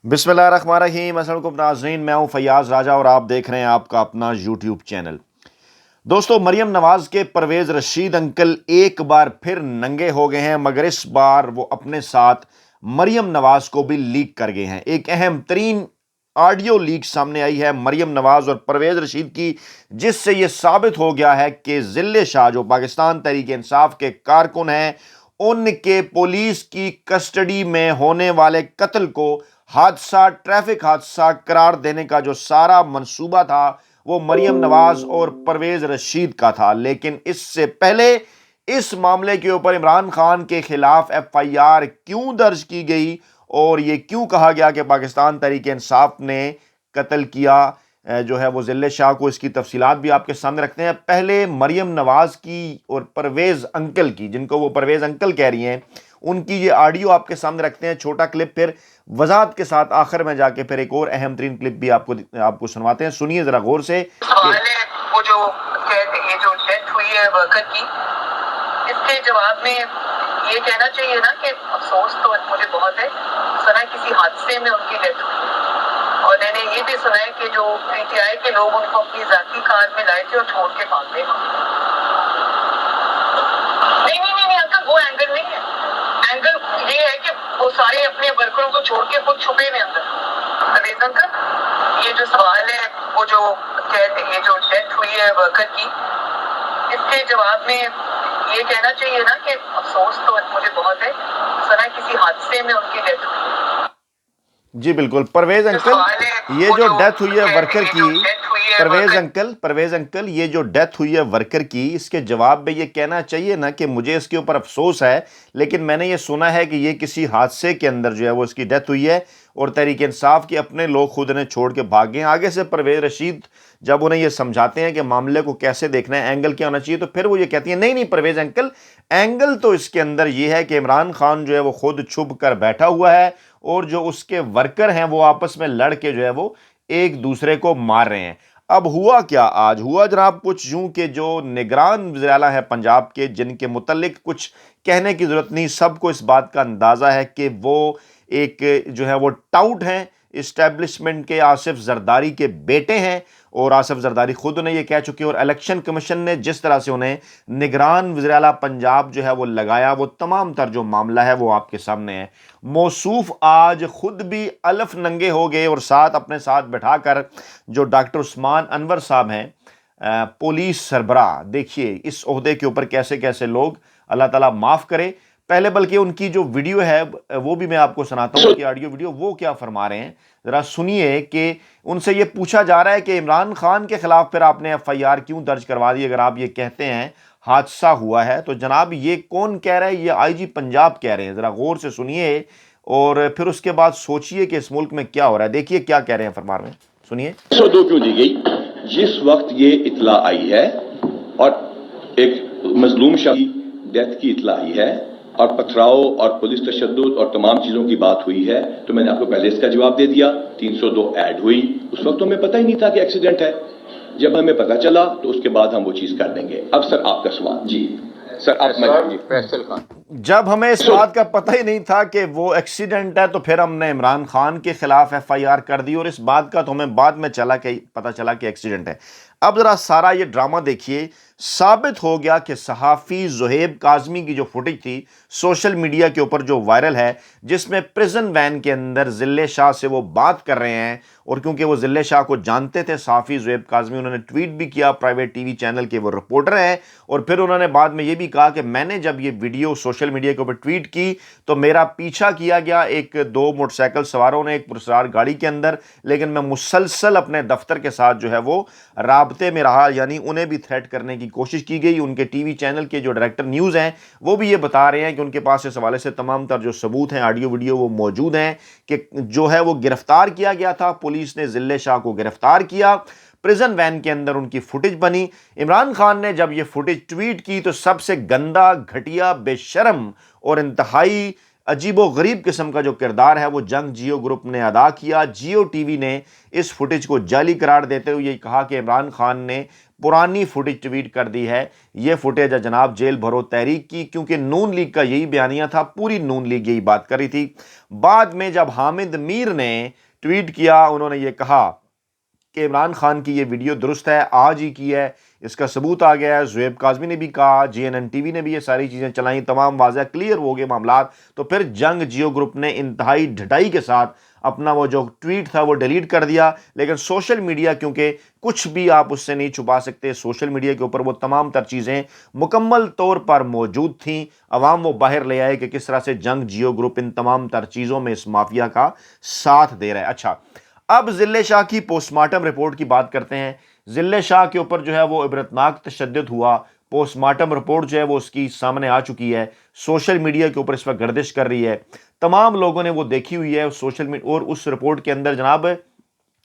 بسم اللہ الرحمن الرحیم۔ السلام علیکم ناظرین، میں ہوں فیاض راجہ اور آپ دیکھ رہے ہیں آپ کا اپنا یوٹیوب چینل۔ دوستو، مریم نواز کے پرویز رشید انکل ایک بار پھر ننگے ہو گئے ہیں، مگر اس بار وہ اپنے ساتھ مریم نواز کو بھی لیک کر گئے ہیں۔ ایک اہم ترین آڈیو لیک سامنے آئی ہے مریم نواز اور پرویز رشید کی، جس سے یہ ثابت ہو گیا ہے کہ ضلع شاہ جو پاکستان تحریک انصاف کے کارکن ہیں، ان کے پولیس کی کسٹڈی میں ہونے والے قتل کو ٹریفک حادثہ قرار دینے کا جو سارا منصوبہ تھا وہ مریم نواز اور پرویز رشید کا تھا۔ لیکن اس سے پہلے اس معاملے کے اوپر عمران خان کے خلاف ایف آئی آر کیوں درج کی گئی اور یہ کیوں کہا گیا کہ پاکستان تحریک انصاف نے قتل کیا جو ہے وہ ضلع شاہ کو، اس کی تفصیلات بھی آپ کے سامنے رکھتے ہیں۔ پہلے مریم نواز کی اور پرویز انکل کی، جن کو وہ پرویز انکل کہہ رہی ہیں، ان کی یہ آڈیو آپ کے سامنے رکھتے ہیں، چھوٹا کلپ، پھر وضاحت کے ساتھ آخر میں جا کے پھر ایک اور اہم ترین کلپ بھی آپ کو سنواتے ہیں۔ سنیے ذرا غور سے۔ وہ جو ڈیتھ ہوئی ہے ورکر کی، اس کے جواب میں یہ کہنا چاہیے نا کہ افسوس تو مجھے بہت ہے، سنا کسی حادثے میں ان کی ڈیتھ ہوئی، اور میں نے یہ بھی سنا ہے کہ جو پی ٹی آئی کے لوگ ان کو اپنی ذاتی کار میں لائے تھے اور چھوڑ کے بھاگ گئے۔ نہیں انکل، وہ اینگل نہیں ہے۔ اینگل یہ ہے کہ وہ سارے اپنے ورکروں کو چھوڑ کے خود چھپے ہوئے اندر۔ پرویز انکل، یہ جو سوال ہے، وہ جو ڈیتھ ہوئی ہے ورکر کی، اس کے جواب میں یہ کہنا چاہیے نا کہ افسوس تو مجھے بہت ہے، سنا کسی حادثے میں ان کی ڈیتھ ہوئی۔ جی بالکل، پرویز انکل، یہ جو ڈیتھ ہوئی ہے ورکر کی، پرویز انکل یہ جو ڈیتھ ہوئی ہے ورکر کی، اس کے جواب میں یہ کہنا چاہیے نا کہ مجھے اس کے اوپر افسوس ہے، لیکن میں نے یہ سنا ہے کہ یہ کسی حادثے کے اندر جو ہے وہ اس کی ڈیتھ ہوئی ہے اور تحریک انصاف کے اپنے لوگ خود انہیں چھوڑ کے بھاگ گئے ہیں۔ آگے سے پرویز رشید جب انہیں یہ سمجھاتے ہیں کہ معاملے کو کیسے دیکھنا ہے، اینگل کیا ہونا چاہیے، تو پھر وہ یہ کہتی ہیں نہیں پرویز انکل، اینگل تو اس کے اندر یہ ہے کہ عمران خان جو ہے وہ خود چھپ کر بیٹھا ہوا ہے اور جو اس کے ورکر ہیں وہ آپس میں لڑ کے جو ہے وہ ایک دوسرے کو مار رہے ہیں۔ اب ہوا کیا؟ آج ہوا جناب کچھ یوں کہ جو نگران وزیر اعلیٰ ہے پنجاب کے، جن کے متعلق کچھ کہنے کی ضرورت نہیں، سب کو اس بات کا اندازہ ہے کہ وہ ایک جو ہے وہ ٹاؤٹ ہیں اسٹیبلشمنٹ کے، آصف زرداری کے بیٹے ہیں، اور آصف زرداری خود انہیں یہ کہہ چکے، اور الیکشن کمیشن نے جس طرح سے انہیں نگران وزیر اعلیٰ پنجاب جو ہے وہ لگایا، وہ تمام تر جو معاملہ ہے وہ آپ کے سامنے ہے۔ موصوف آج خود بھی الف ننگے ہو گئے اور ساتھ اپنے ساتھ بٹھا کر جو ڈاکٹر عثمان انور صاحب ہیں پولیس سربراہ، دیکھیے اس عہدے کے اوپر کیسے کیسے لوگ، اللہ تعالیٰ معاف کرے۔ پہلے بلکہ ان کی جو ویڈیو ہے وہ بھی میں آپ کو سناتا ہوں، ان کی آڈیو ویڈیو، وہ کیا فرما رہے ہیں ذرا سنیے کہ ان سے یہ پوچھا جا رہا ہے کہ عمران خان کے خلاف پھر آپ نے ایف آئی آر کیوں درج کروا دی اگر آپ یہ کہتے ہیں حادثہ ہوا ہے؟ تو جناب یہ کون کہہ رہا ہے؟ یہ آئی جی پنجاب کہہ رہے ہیں۔ ذرا غور سے سنیے اور پھر اس کے بعد سوچئے کہ اس ملک میں کیا ہو رہا ہے۔ دیکھیے کیا کہہ رہے ہیں فرمان میں، سنیے۔ 102 کیوں دی گئی؟ جس وقت یہ اطلاع آئی ہے اور ایک مظلوم شخص کی ڈیتھ کی اطلاع آئی ہے اور پتھراؤ اور پولیس تشدد اور تمام چیزوں کی بات ہوئی ہے، تو میں نے آپ کو پہلے اس کا جواب دے دیا۔ 302 ایڈ ہوئی، اس وقت تو ہمیں پتہ ہی نہیں تھا کہ ایکسیڈنٹ ہے، جب ہمیں پتہ چلا تو اس کے بعد ہم وہ چیز کر دیں گے۔ اب سر آپ کا سوال۔ جی سر، آپ فیصل خان، جب ہمیں اس بات کا پتہ ہی نہیں تھا کہ وہ ایکسیڈنٹ ہے تو پھر ہم نے عمران خان کے خلاف ایف آئی آر کر دی، اور اس بات کا تو ہمیں بعد میں پتہ چلا کہ ایکسیڈنٹ ہے۔ اب ذرا سارا یہ ڈرامہ دیکھیے، ثابت ہو گیا کہ صحافی زہیب کاظمی کی جو فوٹیج تھی سوشل میڈیا کے اوپر جو وائرل ہے، جس میں پریزن وین کے اندر ضلع شاہ سے وہ بات کر رہے ہیں، اور کیونکہ وہ ضلع شاہ کو جانتے تھے صحافی زہیب کاظمی، انہوں نے ٹویٹ بھی کیا، پرائیویٹ ٹی وی چینل کے وہ رپورٹر ہیں، اور پھر انہوں نے بعد میں یہ بھی کہا کہ میں نے جب یہ ویڈیو سوشل میڈیا کے اوپر ٹویٹ کی تو میرا پیچھا کیا گیا ایک دو موٹر سائیکل سواروں نے ایک پرسرار گاڑی کے اندر، لیکن میں مسلسل اپنے دفتر کے ساتھ جو ہے وہ رابطے میں رہا، یعنی انہیں بھی تھریٹ کرنے کی کوشش کی گئی۔ ان کے ٹی وی چینل کے جو ڈائریکٹر نیوز ہیں وہ بھی یہ بتا رہے ہیں کہ ان کے پاس اس حوالے سے تمام تر جو ثبوت ہیں، آڈیو ویڈیو وہ موجود ہیں کہ جو ہے وہ گرفتار کیا گیا تھا، پولیس نے ضلع شاہ کو گرفتار کیا، پریزن وین کے اندر ان کی فوٹیج بنی۔ عمران خان نے جب یہ فوٹیج ٹویٹ کی تو سب سے گندا، گھٹیا، بے شرم اور انتہائی عجیب و غریب قسم کا جو کردار ہے وہ جنگ جیو گروپ نے ادا کیا۔ جیو ٹی وی نے اس فوٹیج کو جعلی قرار دیتے ہوئے یہ کہا کہ عمران خان نے پرانی فوٹیج ٹویٹ کر دی ہے۔ یہ فوٹیج ہے جناب جیل بھرو تحریک کی، کیونکہ نون لیگ کا یہی بیانیہ تھا، پوری نون لیگ یہی بات کر رہی تھی۔ بعد میں جب حامد میر نے ٹویٹ کیا، انہوں نے یہ کہا کہ عمران خان کی یہ ویڈیو درست ہے، آج ہی کی ہے، اس کا ثبوت آ گیا ہے۔ زہیب کاظمی نے بھی کہا، جی این این ٹی وی نے بھی یہ ساری چیزیں چلائیں، تمام واضح کلیئر ہو گئے معاملات۔ تو پھر جنگ جیو گروپ نے انتہائی ڈھٹائی کے ساتھ اپنا وہ جو ٹویٹ تھا وہ ڈیلیٹ کر دیا۔ لیکن سوشل میڈیا، کیونکہ کچھ بھی آپ اس سے نہیں چھپا سکتے، سوشل میڈیا کے اوپر وہ تمام تر چیزیں مکمل طور پر موجود تھیں۔ عوام وہ باہر لے آئے کہ کس طرح سے جنگ جیو گروپ ان تمام تر چیزوں میں اس مافیا کا ساتھ دے رہا ہے۔ اچھا، اب ضلع شاہ کی پوسٹ مارٹم رپورٹ کی بات کرتے ہیں۔ ضلع شاہ کے اوپر جو ہے وہ عبرتناک تشدد ہوا۔ پوسٹ مارٹم رپورٹ جو ہے وہ اس کی سامنے آ چکی ہے، سوشل میڈیا کے اوپر اس وقت گردش کر رہی ہے، تمام لوگوں نے وہ دیکھی ہوئی ہے سوشل میڈیا۔ اور اس رپورٹ کے اندر جناب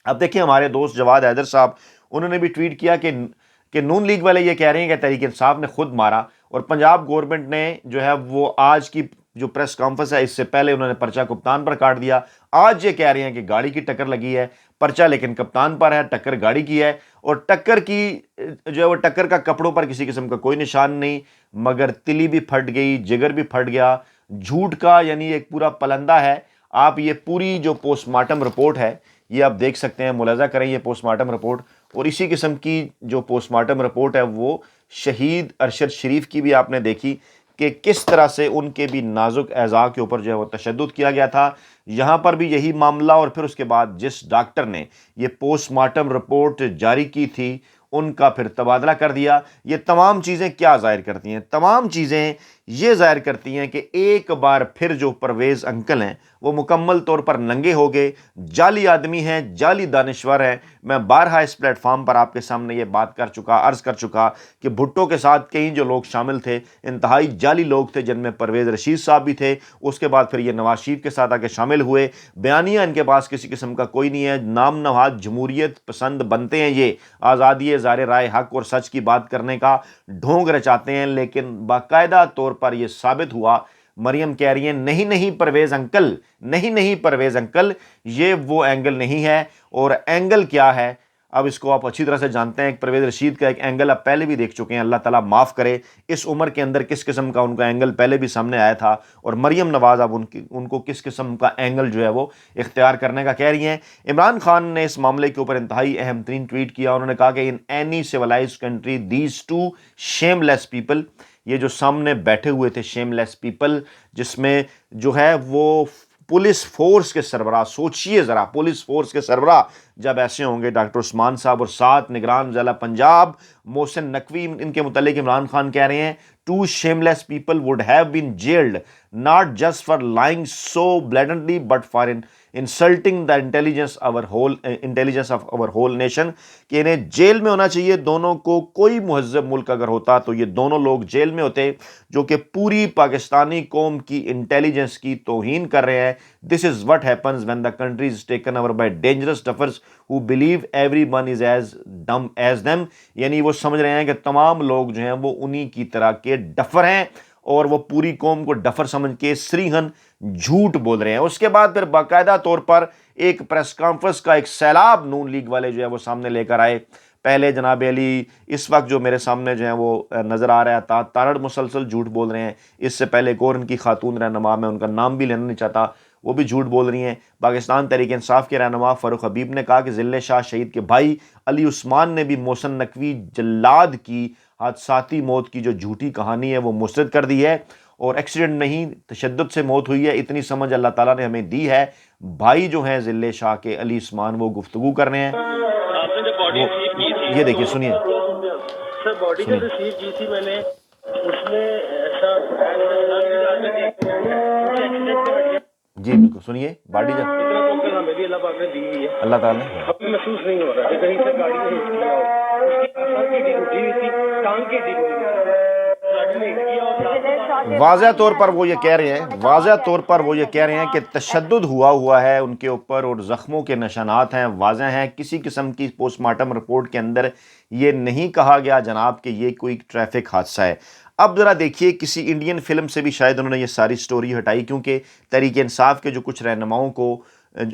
اب دیکھیں، ہمارے دوست جواد حیدر صاحب، انہوں نے بھی ٹویٹ کیا کہ نون لیگ والے یہ کہہ رہے ہیں کہ تحریک انصاف نے خود مارا، اور پنجاب گورنمنٹ نے جو ہے وہ آج کی جو پریس کانفرنس ہے اس سے پہلے انہوں نے پرچہ کپتان پر کاٹ دیا۔ آج یہ کہہ رہے ہیں کہ گاڑی کی ٹکر لگی ہے، پرچہ لیکن کپتان پر ہے، ٹکر گاڑی کی ہے، اور ٹکر کی جو ہے وہ ٹکر کا کپڑوں پر کسی قسم کا کوئی نشان نہیں، مگر تلی بھی پھٹ گئی، جگر بھی پھٹ گیا، جھوٹ کا یعنی ایک پورا پلندہ ہے۔ آپ یہ پوری جو پوسٹ مارٹم رپورٹ ہے یہ آپ دیکھ سکتے ہیں، ملاحظہ کریں یہ پوسٹ مارٹم رپورٹ، اور اسی قسم کی جو پوسٹ مارٹم رپورٹ ہے وہ شہید ارشد شریف کی بھی آپ نے دیکھی کہ کس طرح سے ان کے بھی نازک اعضاء کے اوپر جو ہے وہ تشدد کیا گیا تھا۔ یہاں پر بھی یہی معاملہ، اور پھر اس کے بعد جس ڈاکٹر نے یہ پوسٹ مارٹم رپورٹ جاری کی تھی ان کا پھر تبادلہ کر دیا۔ یہ تمام چیزیں کیا ظاہر کرتی ہیں؟ تمام چیزیں یہ ظاہر کرتی ہیں کہ ایک بار پھر جو پرویز انکل ہیں وہ مکمل طور پر ننگے ہو گئے، جعلی آدمی ہیں، جعلی دانشور ہیں۔ میں بارہا اس پلیٹ فارم پر آپ کے سامنے یہ بات عرض کر چکا کہ بھٹو کے ساتھ کئی جو لوگ شامل تھے انتہائی جعلی لوگ تھے، جن میں پرویز رشید صاحب بھی تھے۔ اس کے بعد پھر یہ نواز شریف کے ساتھ آ کے شامل ہوئے۔ بیانیہ ان کے پاس کسی قسم کا کوئی نہیں ہے، نام نہاد جمہوریت پسند بنتے ہیں، یہ آزادی ظاہر رائے حق اور سچ کی بات کرنے کا ڈھونگ رچاتے ہیں۔ لیکن باقاعدہ طور پر یہ ثابت ہوا، مریم کہہ رہی ہیں نہیں پرویز انکل، نہیں پرویز انکل، یہ وہ اینگل نہیں ہے۔ اور اینگل کیا ہے اب اس کو آپ اچھی طرح سے جانتے ہیں۔ پرویز رشید کا ایک اینگل آپ پہلے بھی دیکھ چکے ہیں، اللہ تعالیٰ معاف کرے، اس عمر کے اندر کس قسم کا ان کا اینگل پہلے بھی سامنے آیا تھا، اور مریم نواز اب ان کو کس قسم کا اینگل جو ہے وہ اختیار کرنے کا کہہ رہی ہیں۔ عمران خان نے اس معاملے کے اوپر انتہائی اہم ترین ٹویٹ کیا۔ انہوں نے کہا کہ in any civilised country these two shameless people, یہ جو سامنے بیٹھے ہوئے تھے شیم لیس پیپل، جس میں جو ہے وہ پولیس فورس کے سربراہ، سوچئے ذرا پولیس فورس کے سربراہ جب ایسے ہوں گے، ڈاکٹر عثمان صاحب، اور ساتھ نگران ضلع پنجاب محسن نقوی، ان کے متعلق عمران خان کہہ رہے ہیں to shameless people would have been jailed not just for lying so blatantly but for insulting the intelligence of our whole nation، کہ انہیں جیل میں ہونا چاہیے دونوں کو۔ کوئی مہذب ملک اگر ہوتا تو یہ دونوں لوگ جیل میں ہوتے، جو کہ پوری پاکستانی قوم کی انٹیلیجنس کی توہین کر رہے ہیں۔ This is what happens when the country is taken over by dangerous duffers who believe everyone is as dumb as them، یعنی وہ سمجھ رہے ہیں کہ تمام لوگ جو ہیں وہ انہی کی طرح کے ڈفر ہیں، اور وہ پوری قوم کو ڈفر سمجھ کے سریحن جھوٹ بول رہے ہیں۔ اس کے بعد پھر باقاعدہ طور پر ایک پریس کانفرنس کا ایک سیلاب نون لیگ والے جو ہے وہ سامنے لے کر آئے۔ پہلے جناب علی اس وقت جو میرے سامنے جو ہیں وہ نظر آ رہا ہے تارڑ مسلسل جھوٹ بول رہے ہیں۔ اس سے پہلے ایک اور ان کی خاتون رہنما، میں ان کا نام بھی لینا نہیں چاہتا، وہ بھی جھوٹ بول رہی ہیں۔ پاکستان تحریک انصاف کے رہنما فاروق حبیب نے کہا کہ ضلع شاہ شہید کے بھائی علی عثمان نے بھی محسن نقوی جلاد کی حادثاتی موت کی جو جھوٹی کہانی ہے وہ مسترد کر دی ہے، اور ایکسیڈنٹ نہیں تشدد سے موت ہوئی ہے، اتنی سمجھ اللہ تعالیٰ نے ہمیں دی ہے۔ بھائی جو ہیں ضلع شاہ کے علی عثمان وہ گفتگو کر رہے ہیں، یہ دیکھیے سنیے۔ سر باڈی کا تصویر کی تھی میں نے، اس میں ایسا جی بالکل سنیے، باڈی جب میری اللہ پاک نے دی ہوئی ہے، اللہ تعالیٰ نے ابھی محسوس نہیں ہو رہا کہ کہیں سے گاڑی نے ہٹ کیا ہو، اس کی آسان کی ڈی اٹھی ہوئی تھی، ٹانگ کی ڈی ہوئی تھی، گاڑی نے ہٹ کیا اور واضح طور پر وہ یہ کہہ رہے ہیں کہ تشدد ہوا ہے ان کے اوپر، اور زخموں کے نشانات ہیں، واضح ہیں۔ کسی قسم کی پوسٹ مارٹم رپورٹ کے اندر یہ نہیں کہا گیا جناب کہ یہ کوئی ٹریفک حادثہ ہے۔ اب ذرا دیکھیے کسی انڈین فلم سے بھی شاید انہوں نے یہ ساری سٹوری ہٹائی، کیونکہ تحریک انصاف کے جو کچھ رہنماؤں کو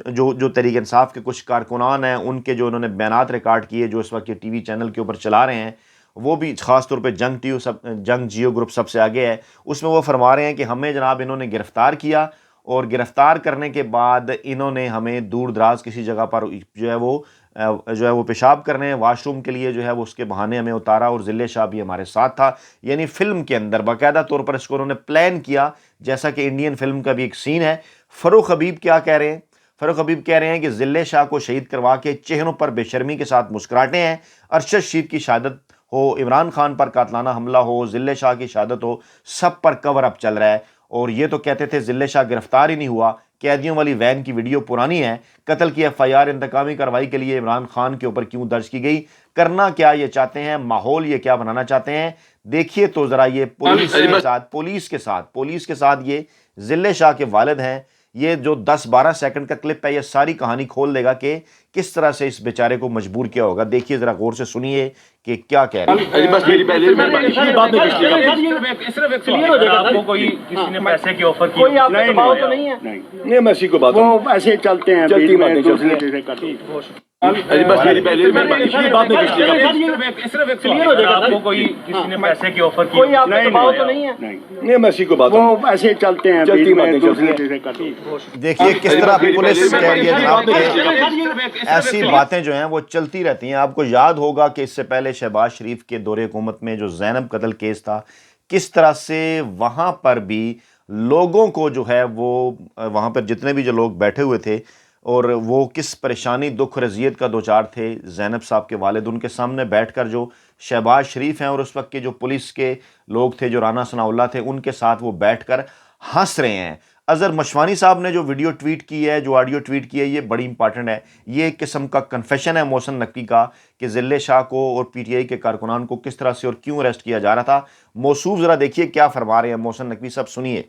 جو تحریک انصاف کے کچھ کارکنان ہیں ان کے جو انہوں نے بیانات ریکارڈ کیے جو اس وقت یہ ٹی وی چینل کے اوپر چلا رہے ہیں، وہ بھی خاص طور پہ جنگ جیو گروپ سب سے آگے ہے، اس میں وہ فرما رہے ہیں کہ ہمیں جناب انہوں نے گرفتار کیا، اور گرفتار کرنے کے بعد انہوں نے ہمیں دور دراز کسی جگہ پر جو ہے وہ پیشاب کرنے واش روم کے لیے جو ہے وہ اس کے بہانے ہمیں اتارا، اور ذلِ شاہ بھی ہمارے ساتھ تھا۔ یعنی فلم کے اندر باقاعدہ طور پر اس کو انہوں نے پلان کیا، جیسا کہ انڈین فلم کا بھی ایک سین ہے۔ فروخ حبیب کیا کہہ رہے ہیں؟ فروخ حبیب کہہ رہے ہیں کہ ذلِ شاہ کو شہید کروا کے چہروں پر بے شرمی کے ساتھ مسکراہٹیں ہیں، ارشد شریف کی شہادت ہو، عمران خان پر قاتلانہ حملہ ہو، ذلِ شاہ کی شہادت ہو، سب پر کور اپ چل رہا ہے۔ اور یہ تو کہتے تھے ذلِ شاہ گرفتار ہی نہیں ہوا، قیدیوں والی وین کی ویڈیو پرانی ہے، قتل کی ایف آئی آر انتقامی کارروائی کے لیے عمران خان کے اوپر کیوں درج کی گئی، کرنا کیا یہ چاہتے ہیں، ماحول یہ کیا بنانا چاہتے ہیں؟ دیکھیے تو ذرا یہ پولیس کے ساتھ یہ ذلِ شاہ کے والد ہیں، یہ جو 10-12 سیکنڈ کا کلپ ہے یہ ساری کہانی کھول دے گا کہ کس طرح سے اس بیچارے کو مجبور کیا ہوگا۔ دیکھیے ذرا غور سے سنیے کہ کیا کہہ رہے ہیں۔ بس میری پہلے آپ کو کوئی کسی نے پیسے کی آفر کی؟ کوئی آپ کا دباؤ تو نہیں ہے؟ نہیں میں اسی کو بات وہ ایسے چلتے ہیں، چلتی باتیں چلتی ہیں۔ بس میری پہلے بعد میں آپ کو کوئی کسی نے پیسے کی آفر کی؟ کوئی آپ کا دباؤ تو نہیں ہے؟ نہیں میں اسی کو بات وہ ایسے چلتے ہیں، چلتی باتیں چلتی دیکھیے کس طرح پولیس کہہ رہی ہے جناب کہ ایسی باتیں جو ہیں وہ چلتی رہتی ہیں۔ آپ کو یاد ہوگا کہ اس سے پہلے شہباز شریف کے دور حکومت میں جو زینب قتل کیس تھا، کس طرح سے وہاں پر بھی لوگوں کو جو ہے وہ وہاں پر جتنے بھی جو لوگ بیٹھے ہوئے تھے اور وہ کس پریشانی دکھ اور اذیت کا دوچار تھے، زینب صاحب کے والد ان کے سامنے بیٹھ کر جو شہباز شریف ہیں اور اس وقت کے جو پولیس کے لوگ تھے جو رانا ثناء اللہ تھے ان کے ساتھ وہ بیٹھ کر ہنس رہے ہیں۔ اظہر مشوانی صاحب نے جو ویڈیو ٹویٹ کی ہے، جو آڈیو ٹویٹ کی ہے، یہ بڑی امپارٹنٹ ہے۔ یہ ایک قسم کا کنفیشن ہے محسن نقوی کا کہ ذلِ شاہ کو اور پی ٹی آئی کے کارکنان کو کس طرح سے اور کیوں اریسٹ کیا جا رہا تھا۔ موصوف ذرا دیکھیے کیا فرما رہے ہیں محسن نقوی صاحب، سنیے۔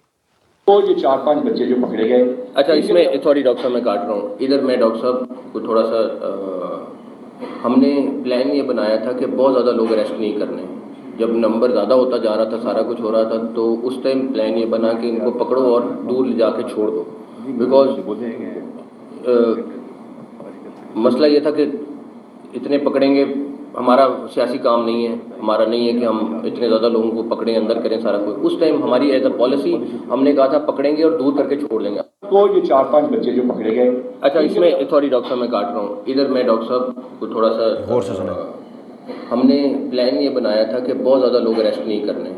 وہ یہ 4-5 بچے جو پکڑے گئے۔ اچھا اس میں سوری ڈاکٹر صاحب میں کاٹ رہا ہوں ادھر، میں ڈاکٹر صاحب کو تھوڑا سا ہم نے پلان یہ بنایا تھا کہ بہت زیادہ لوگ اریسٹ نہیں کرنے، جب نمبر زیادہ ہوتا جا رہا تھا، سارا کچھ ہو رہا تھا، تو اس ٹائم پلان یہ بنا کہ ان کو پکڑو اور دور لے جا کے چھوڑ دو، بیکاز مسئلہ یہ تھا کہ اتنے پکڑیں گے، ہمارا سیاسی کام نہیں ہے، ہمارا نہیں ہے کہ ہم اتنے زیادہ لوگوں کو پکڑیں، اندر کریں سارا کچھ۔ اس ٹائم ہماری ایز اے پالیسی ہم نے کہا تھا پکڑیں گے اور دور کر کے چھوڑ دیں گے۔ وہ یہ 4-5 بچے جو پکڑے گئے۔ اچھا اس میں سوری ڈاکٹر صاحب میں کاٹ رہا ہوں ادھر، میں ڈاکٹر صاحب کو تھوڑا سا غور سے سنیں۔ ہم نے پلان یہ بنایا تھا کہ بہت زیادہ لوگ اریسٹ نہیں کرنے،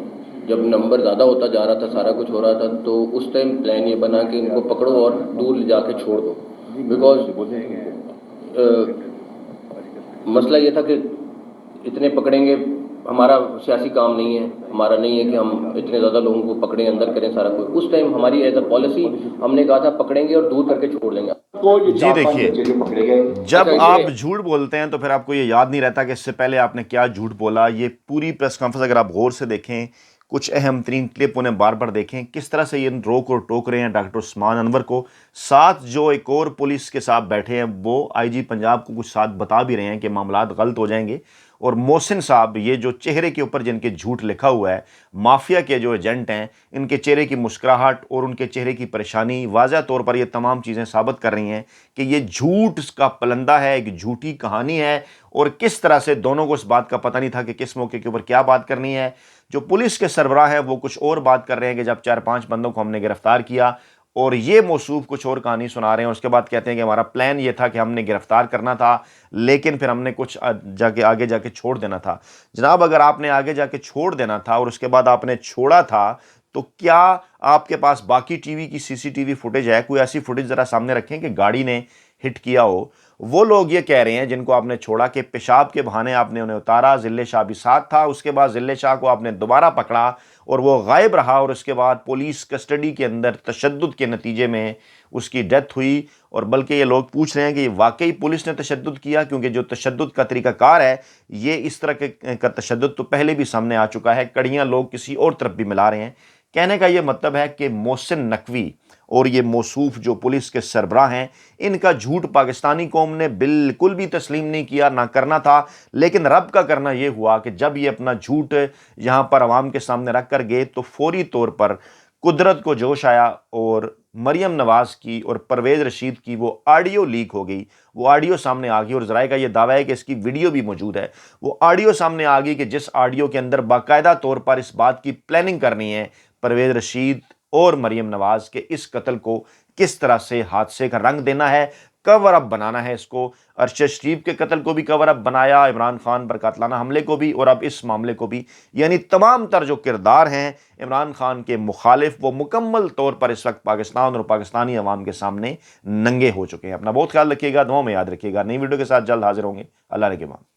جب نمبر زیادہ ہوتا جا رہا تھا، سارا کچھ ہو رہا تھا، تو اس ٹائم پلان یہ بنا کہ ان کو پکڑو اور دور لے جا کے چھوڑ دو، بیکاز مسئلہ یہ تھا کہ اتنے پکڑیں گے، ہمارا سیاسی کام نہیں ہے، ہمارا نہیں ہے کہ ہم اتنے زیادہ لوگوں کو پکڑیں، اندر کریں سارا کچھ۔ اس ٹائم ہماری ایز اے پالیسی ہم نے کہا تھا پکڑیں گے اور دور کر کے چھوڑ دیں گے۔ جی دیکھیے، جب آپ جھوٹ بولتے ہیں تو پھر آپ کو یہ یاد نہیں رہتا کہ اس سے پہلے آپ نے کیا جھوٹ بولا۔ یہ پوری پریس کانفرنس اگر آپ غور سے دیکھیں، کچھ اہم ترین کلپ انہیں بار بار دیکھیں، کس طرح سے یہ روک اور ٹوک رہے ہیں ڈاکٹر عثمان انور کو، ساتھ جو ایک اور پولیس کے ساتھ بیٹھے ہیں وہ آئی جی پنجاب کو کچھ ساتھ بتا بھی رہے ہیں کہ معاملات غلط ہو جائیں گے۔ اور محسن صاحب یہ جو چہرے کے اوپر جن کے جھوٹ لکھا ہوا ہے، مافیا کے جو ایجنٹ ہیں، ان کے چہرے کی مسکراہٹ اور ان کے چہرے کی پریشانی واضح طور پر یہ تمام چیزیں ثابت کر رہی ہیں کہ یہ جھوٹ کا پلندہ ہے، ایک جھوٹی کہانی ہے، اور کس طرح سے دونوں کو اس بات کا پتہ نہیں تھا کہ کس موقع کے اوپر کیا بات کرنی ہے۔ جو پولیس کے سربراہ ہیں وہ کچھ اور بات کر رہے ہیں کہ جب 4-5 بندوں کو ہم نے گرفتار کیا، اور یہ موصوف کچھ اور کہانی سنا رہے ہیں، اور اس کے بعد کہتے ہیں کہ ہمارا پلان یہ تھا کہ ہم نے گرفتار کرنا تھا لیکن پھر ہم نے کچھ آگے جا کے چھوڑ دینا تھا۔ جناب اگر آپ نے آگے جا کے چھوڑ دینا تھا اور اس کے بعد آپ نے چھوڑا تھا تو کیا آپ کے پاس باقی ٹی وی کی سی سی ٹی وی فوٹیج ہے؟ کوئی ایسی فوٹیج ذرا سامنے رکھیں کہ گاڑی نے ہٹ کیا ہو۔ وہ لوگ یہ کہہ رہے ہیں جن کو آپ نے چھوڑا کہ پیشاب کے بہانے آپ نے انہیں اتارا، ذلِ شاہ بھی ساتھ تھا، اس کے بعد ذلِ شاہ کو آپ نے دوبارہ پکڑا اور وہ غائب رہا، اور اس کے بعد پولیس کسٹڈی کے اندر تشدد کے نتیجے میں اس کی ڈیتھ ہوئی۔ اور بلکہ یہ لوگ پوچھ رہے ہیں کہ یہ واقعی پولیس نے تشدد کیا، کیونکہ جو تشدد کا طریقہ کار ہے، یہ اس طرح کا تشدد تو پہلے بھی سامنے آ چکا ہے، کڑیاں لوگ کسی اور طرف بھی ملا رہے ہیں۔ کہنے کا یہ مطلب ہے کہ محسن نقوی اور یہ موصوف جو پولیس کے سربراہ ہیں، ان کا جھوٹ پاکستانی قوم نے بالکل بھی تسلیم نہیں کیا، نہ کرنا تھا، لیکن رب کا کرنا یہ ہوا کہ جب یہ اپنا جھوٹ یہاں پر عوام کے سامنے رکھ کر گئے تو فوری طور پر قدرت کو جوش آیا اور مریم نواز کی اور پرویز رشید کی وہ آڈیو لیک ہو گئی، وہ آڈیو سامنے آ گئی، اور ذرائع کا یہ دعویٰ ہے کہ اس کی ویڈیو بھی موجود ہے۔ وہ آڈیو سامنے آ گئی کہ جس آڈیو کے اندر باقاعدہ طور پر اس بات کی پلاننگ کرنی ہے پرویز رشید اور مریم نواز کے اس قتل کو کس طرح سے حادثے کا رنگ دینا ہے، کور اپ بنانا ہے اس کو۔ ارشد شریف کے قتل کو بھی کور اپ بنایا، عمران خان پر قاتلانہ حملے کو بھی، اور اب اس معاملے کو بھی، یعنی تمام تر جو کردار ہیں عمران خان کے مخالف وہ مکمل طور پر اس وقت پاکستان اور پاکستانی عوام کے سامنے ننگے ہو چکے ہیں۔ اپنا بہت خیال رکھیے گا، دعاؤں میں یاد رکھیے گا۔ نئی ویڈیو کے ساتھ جلد حاضر ہوں گے۔ اللہ نے کے مان۔